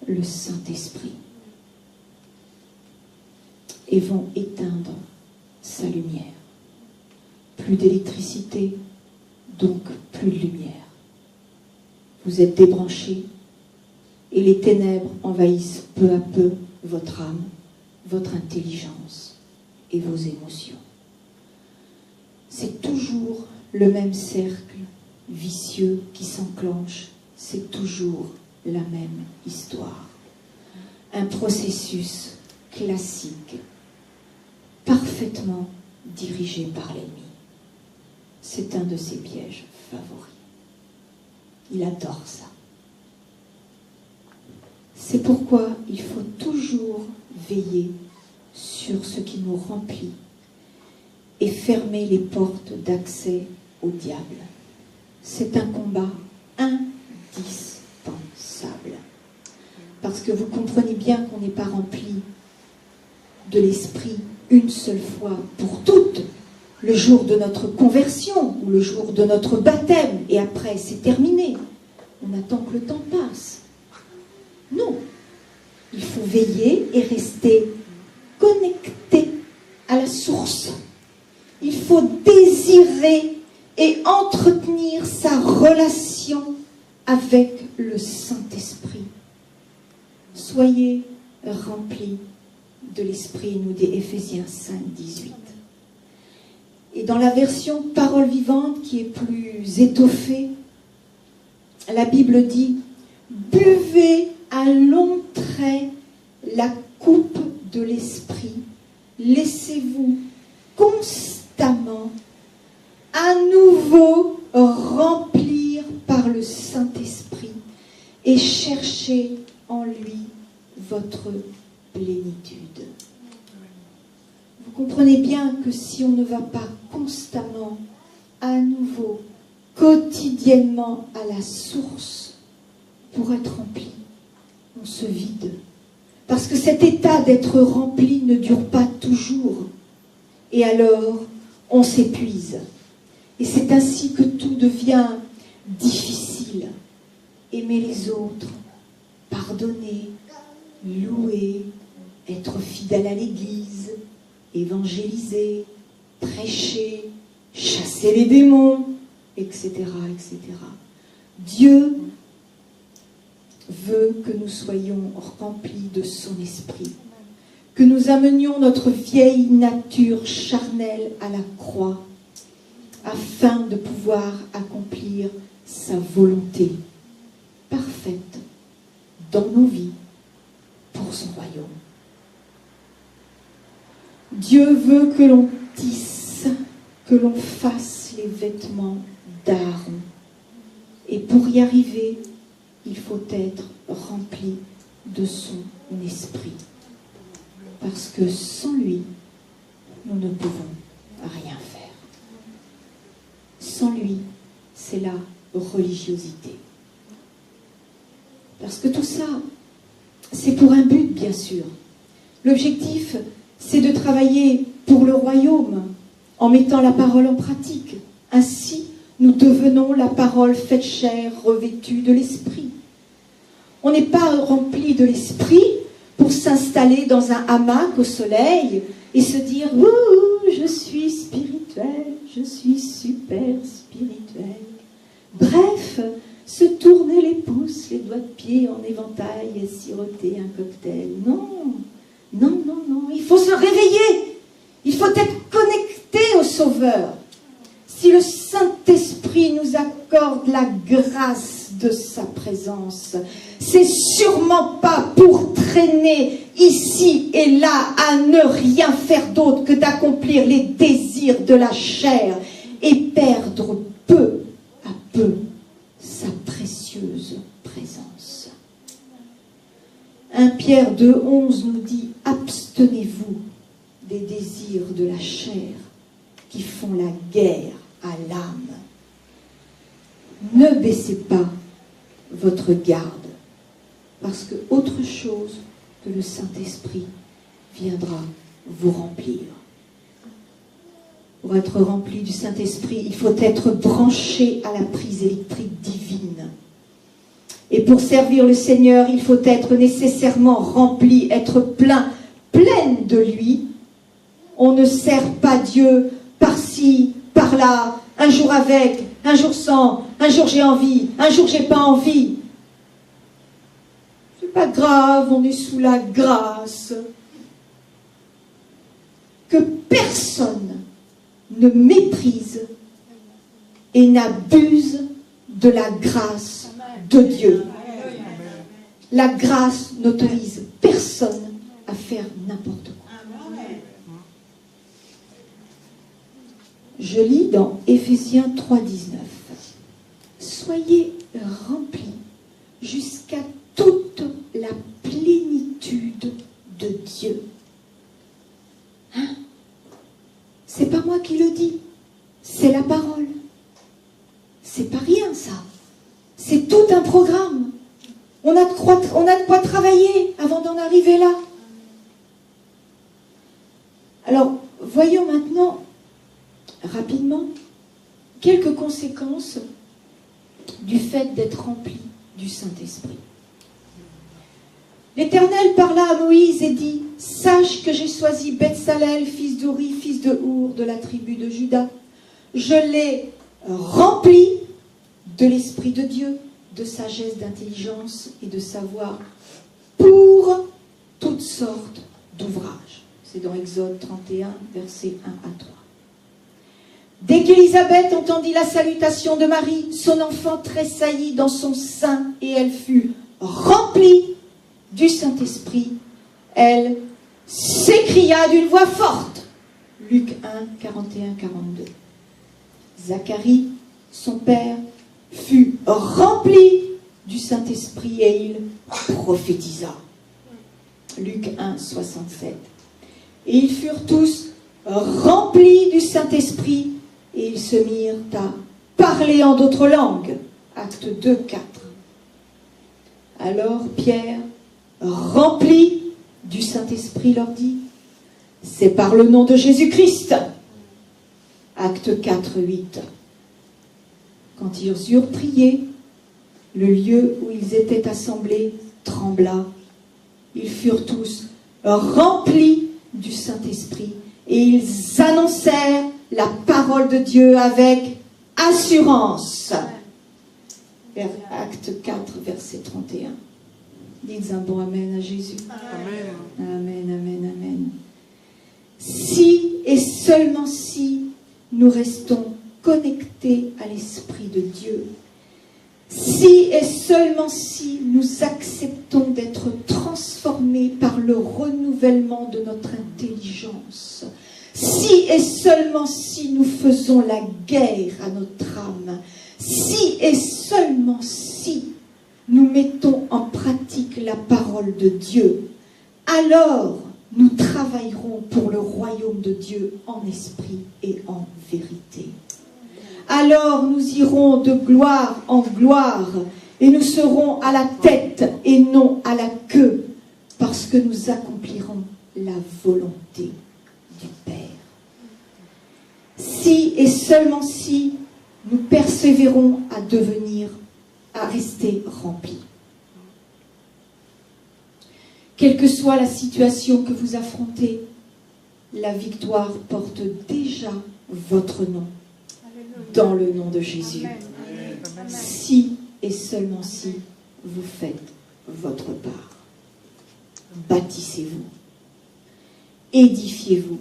le Saint-Esprit et vont éteindre sa lumière. Plus d'électricité, donc plus de lumière. Vous êtes débranchés et les ténèbres envahissent peu à peu votre âme, votre intelligence et vos émotions. C'est toujours le même cercle vicieux qui s'enclenche, c'est toujours la même histoire. Un processus classique, parfaitement dirigé par l'ennemi. C'est un de ses pièges favoris. Il adore ça. C'est pourquoi il faut toujours veiller sur ce qui nous remplit et fermer les portes d'accès au diable. C'est un combat indispensable. Parce que vous comprenez bien qu'on n'est pas rempli de l'esprit une seule fois pour toutes, le jour de notre conversion ou le jour de notre baptême, et après c'est terminé. On attend que le temps passe. Non. Il faut veiller et rester connecté à la source. Il faut désirer et entretenir sa relation avec le Saint-Esprit. Soyez remplis de l'Esprit, nous dit Éphésiens 5, 18. Et dans la version Parole vivante, qui est plus étoffée, la Bible dit « Buvez à longs traits la coupe de l'Esprit, laissez-vous constamment à nouveau remplir par le Saint-Esprit et cherchez en lui votre plénitude. » Vous comprenez bien que si on ne va pas constamment, à nouveau, quotidiennement à la source pour être rempli, on se vide. Parce que cet état d'être rempli ne dure pas toujours. Et alors, on s'épuise. Et c'est ainsi que tout devient difficile. Aimer les autres, pardonner, louer, être fidèle à l'Église, évangéliser, prêcher, chasser les démons, etc., etc. Dieu veut que nous soyons remplis de son esprit, que nous amenions notre vieille nature charnelle à la croix, afin de pouvoir accomplir sa volonté parfaite dans nos vies pour son royaume. Dieu veut que l'on tisse, que l'on fasse les vêtements d'Aaron. Et pour y arriver, il faut être rempli de son esprit. Parce que sans lui, nous ne pouvons rien faire. Sans lui, c'est la religiosité. Parce que tout ça, c'est pour un but, bien sûr. L'objectif, c'est de travailler pour le royaume en mettant la parole en pratique. Ainsi, nous devenons la parole faite chair, revêtue de l'esprit. On n'est pas rempli de l'esprit pour s'installer dans un hamac au soleil et se dire « Ouh, je suis spirituel, je suis super spirituel ». Bref, se tourner les pouces, les doigts de pied en éventail et siroter un cocktail. Non, non, non, non, il faut se réveiller. Il faut être connecté au Sauveur. Si le Saint-Esprit nous accorde la grâce de sa présence, c'est sûrement pas pour traîner ici et là à ne rien faire d'autre que d'accomplir les désirs de la chair et perdre peu à peu sa précieuse présence. 1 Pierre 2,11 nous dit « Abstenez-vous des désirs de la chair qui font la guerre à l'âme. Ne baissez pas votre garde, parce que autre chose que le Saint-Esprit viendra vous remplir. » Pour être rempli du Saint-Esprit, il faut être branché à la prise électrique divine. Et pour servir le Seigneur, il faut être nécessairement rempli, être pleine de lui. On ne sert pas Dieu par-ci, par-là, un jour avec, un jour sans, un jour j'ai envie, un jour j'ai pas envie. C'est pas grave, on est sous la grâce. Que personne ne méprise et n'abuse de la grâce de Dieu. La grâce n'autorise personne à faire n'importe quoi. Je lis dans Éphésiens 3,19. Soyez remplis jusqu'à toute la plénitude de Dieu. Hein? C'est pas moi qui le dis, c'est la parole. C'est pas rien ça. C'est tout un programme. On a de quoi travailler avant d'en arriver là. Alors, voyons maintenant rapidement quelques conséquences du fait d'être rempli du Saint-Esprit. L'Éternel parla à Moïse et dit « Sache que j'ai choisi Betsalel, fils d'Uri, fils de Our, de la tribu de Juda. Je l'ai rempli de l'Esprit de Dieu, de sagesse, d'intelligence et de savoir pour toutes sortes d'ouvrages. » C'est dans Exode 31, versets 1 à 3. Dès qu'Élisabeth entendit la salutation de Marie, son enfant tressaillit dans son sein et elle fut remplie du Saint-Esprit. Elle s'écria d'une voix forte. Luc 1, 41, 42. Zacharie, son père, fut rempli du Saint-Esprit et il prophétisa. Luc 1, 67. Et ils furent tous remplis du Saint-Esprit et ils se mirent à parler en d'autres langues. Acte 2, 4. Alors Pierre, rempli du Saint-Esprit, leur dit « C'est par le nom de Jésus-Christ ». Acte 4, 8. Quand ils eurent prié, le lieu où ils étaient assemblés trembla. Ils furent tous remplis du Saint-Esprit et ils annoncèrent la parole de Dieu avec assurance. Acte 4, verset 31. Dites un bon amen à Jésus. Amen. Amen, amen, amen. Si et seulement si nous restons connectés à l'Esprit de Dieu, si et seulement si nous acceptons d'être transformés par le renouvellement de notre intelligence, si et seulement si nous faisons la guerre à notre âme, si et seulement si nous mettons en pratique la parole de Dieu, alors nous travaillerons pour le royaume de Dieu en esprit et en vérité. Alors nous irons de gloire en gloire et nous serons à la tête et non à la queue. parce que nous accomplirons la volonté du Père. Si et seulement si nous persévérons à rester remplis. Quelle que soit la situation que vous affrontez, la victoire porte déjà votre nom, dans le nom de Jésus. Si et seulement si vous faites votre part. Bâtissez-vous. Édifiez-vous.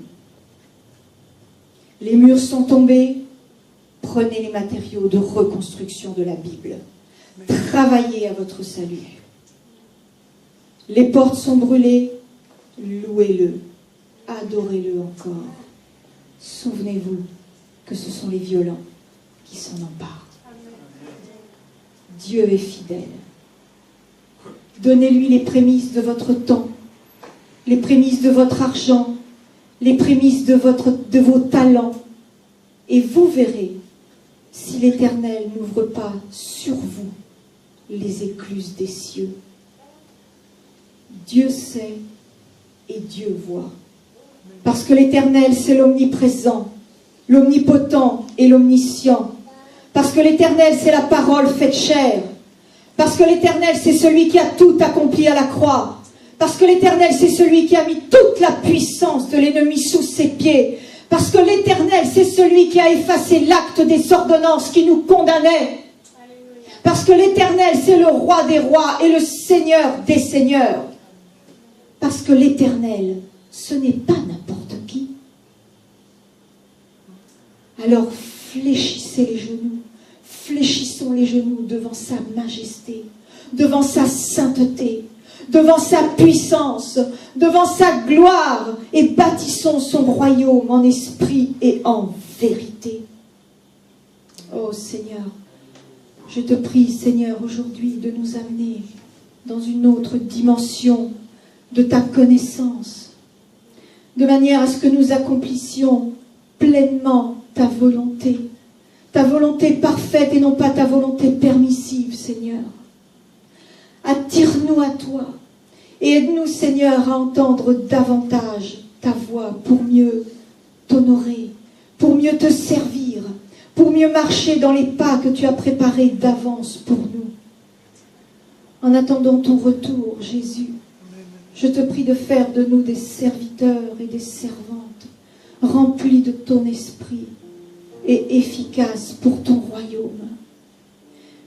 Les murs sont tombés. Prenez les matériaux de reconstruction de la Bible. Travaillez à votre salut. Les portes sont brûlées. Louez-le. Adorez-le encore. Souvenez-vous que ce sont les violents qui s'en emparent. Dieu est fidèle. Donnez-lui les prémices de votre temps, les prémices de votre argent, les prémices de vos talents. Et vous verrez si l'Éternel n'ouvre pas sur vous les écluses des cieux. Dieu sait et Dieu voit. Parce que l'Éternel, c'est l'omniprésent, l'omnipotent et l'omniscient. Parce que l'Éternel, c'est la parole faite chair. Parce que l'Éternel, c'est celui qui a tout accompli à la croix. Parce que l'Éternel, c'est celui qui a mis toute la puissance de l'ennemi sous ses pieds. Parce que l'Éternel, c'est celui qui a effacé l'acte des ordonnances qui nous condamnait. Parce que l'Éternel, c'est le roi des rois et le Seigneur des seigneurs. Parce que l'Éternel, ce n'est pas n'importe qui. Alors fléchissez les genoux, fléchissons les genoux devant sa majesté, devant sa sainteté, devant sa puissance, devant sa gloire, et bâtissons son royaume en esprit et en vérité. Oh Seigneur, je te prie, Seigneur, aujourd'hui de nous amener dans une autre dimension de ta connaissance, de manière à ce que nous accomplissions pleinement ta volonté parfaite et non pas ta volonté permissive, Seigneur. Attire-nous à toi et aide-nous, Seigneur, à entendre davantage ta voix pour mieux t'honorer, pour mieux te servir, pour mieux marcher dans les pas que tu as préparés d'avance pour nous. En attendant ton retour, Jésus, je te prie de faire de nous des serviteurs et des servantes remplis de ton esprit et efficaces pour ton royaume.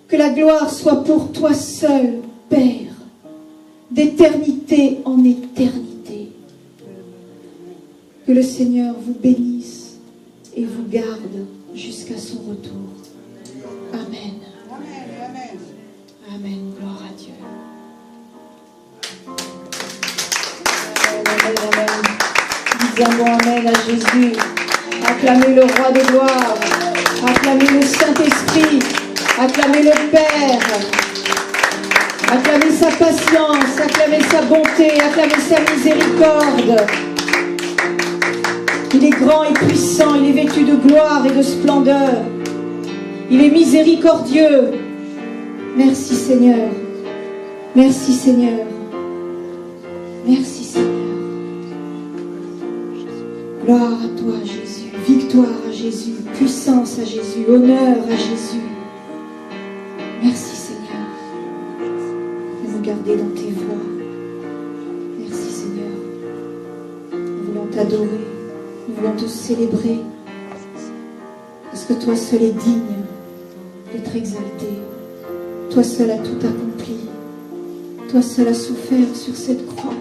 Que la gloire soit pour toi seul, Père, d'éternité en éternité. Que le Seigneur vous bénisse et vous garde jusqu'à son retour. Amen. Amen. Amen. Gloire à Dieu. Amen, amen. Dites un bon amen à Jésus. Acclamez le roi de gloire. Acclamez le Saint-Esprit. Acclamez le Père. Acclamez sa patience. Acclamez sa bonté. Acclamez sa miséricorde. Il est grand et puissant. Il est vêtu de gloire et de splendeur. Il est miséricordieux. Merci Seigneur. Merci Seigneur. Merci Seigneur. Gloire à toi Jésus, victoire à Jésus, puissance à Jésus, honneur à Jésus. Merci Seigneur de nous garder dans tes voies. Merci Seigneur. Nous voulons t'adorer, nous voulons te célébrer, parce que toi seul est digne d'être exalté. Toi seul as tout accompli. Toi seul as souffert sur cette croix,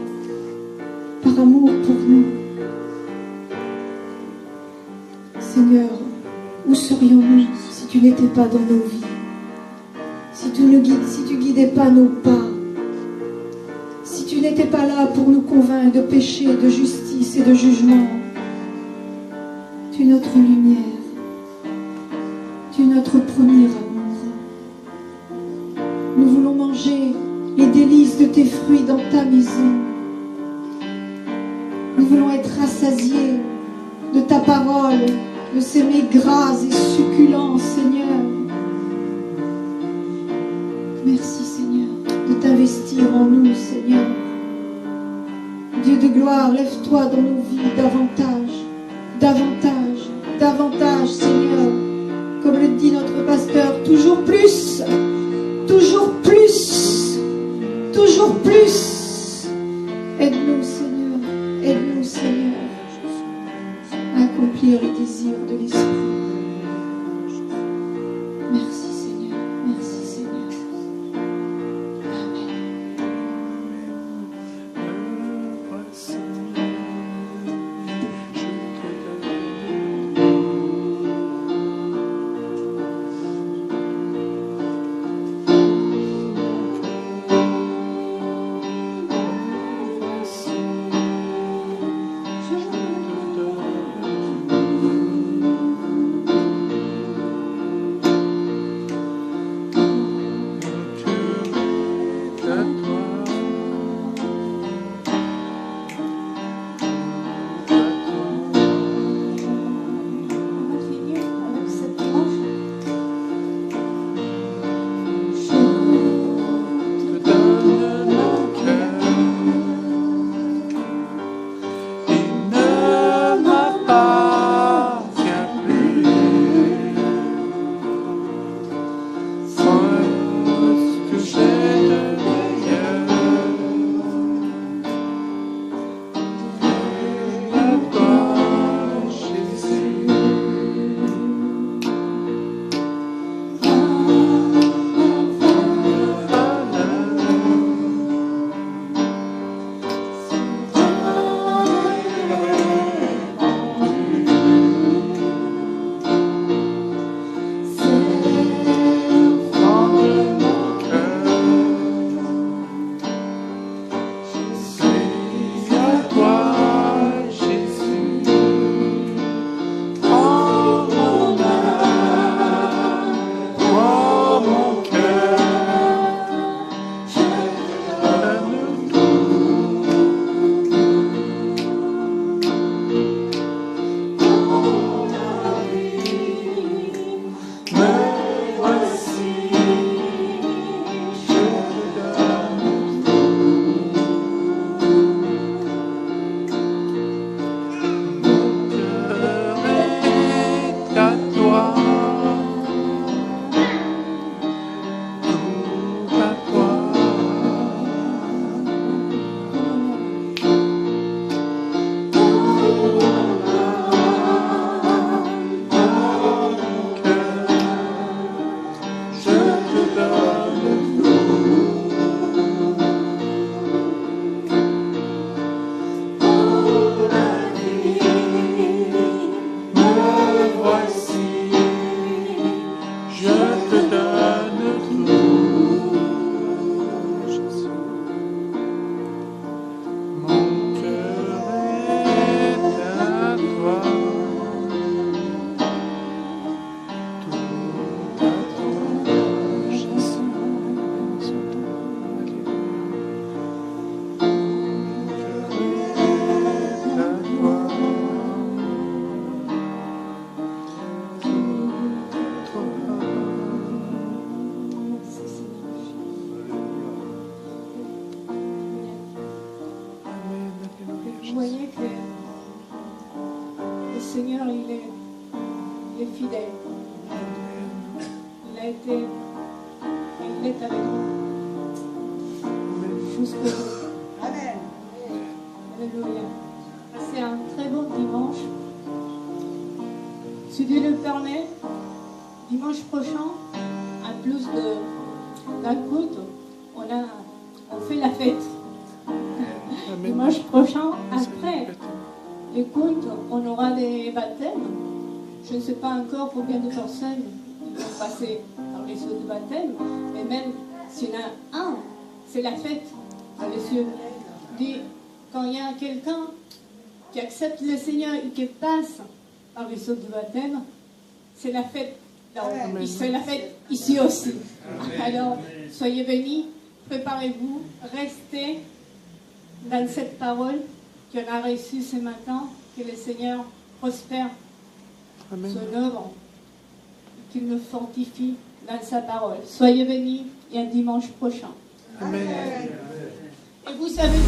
par amour pour nous. Seigneur, où serions-nous si tu n'étais pas dans nos vies? Si tu guidais pas nos pas? Si tu n'étais pas là pour nous convaincre de péché, de justice et de jugement? Tu es notre lumière. Tu es notre premier amour. Nous voulons manger les délices de tes fruits dans ta maison. Nous voulons être rassasiés de ta parole, de ces mets gras et succulents, Seigneur. Merci, Seigneur, de t'investir en nous, Seigneur. Dieu de gloire, lève-toi dans nos vies davantage, davantage, davantage, Seigneur. Comme le dit notre pasteur, toujours plus, toujours plus, toujours plus. Aide-nous, Seigneur, aide-nous, Seigneur, à accomplir les désirs de l'Esprit. Merci, Seigneur, merci, Seigneur. Amen. Vous voyez que le Seigneur, il est fidèle. Il a été et il est avec nous. Jusqu'au bout. Amen. Alléluia. C'est un très beau dimanche. Si Dieu le permet, dimanche prochain, à plus d'un culte, on fait la fête. Dimanche prochain, après les cultes, on aura des baptêmes. Je ne sais pas encore combien de personnes vont passer par les cieux de baptême, mais même s'il y en a un, c'est la fête dans les cieux. Dit, quand il y a quelqu'un qui accepte le Seigneur et qui passe par les cieux de baptême, c'est la fête là-haut. C'est la fête ici aussi. Alors, soyez bénis, préparez-vous, restez dans cette parole qu'on a reçue ce matin, que le Seigneur prospère son œuvre, qu'il nous fortifie dans sa parole. Soyez bénis et à dimanche prochain. Amen. Et vous savez...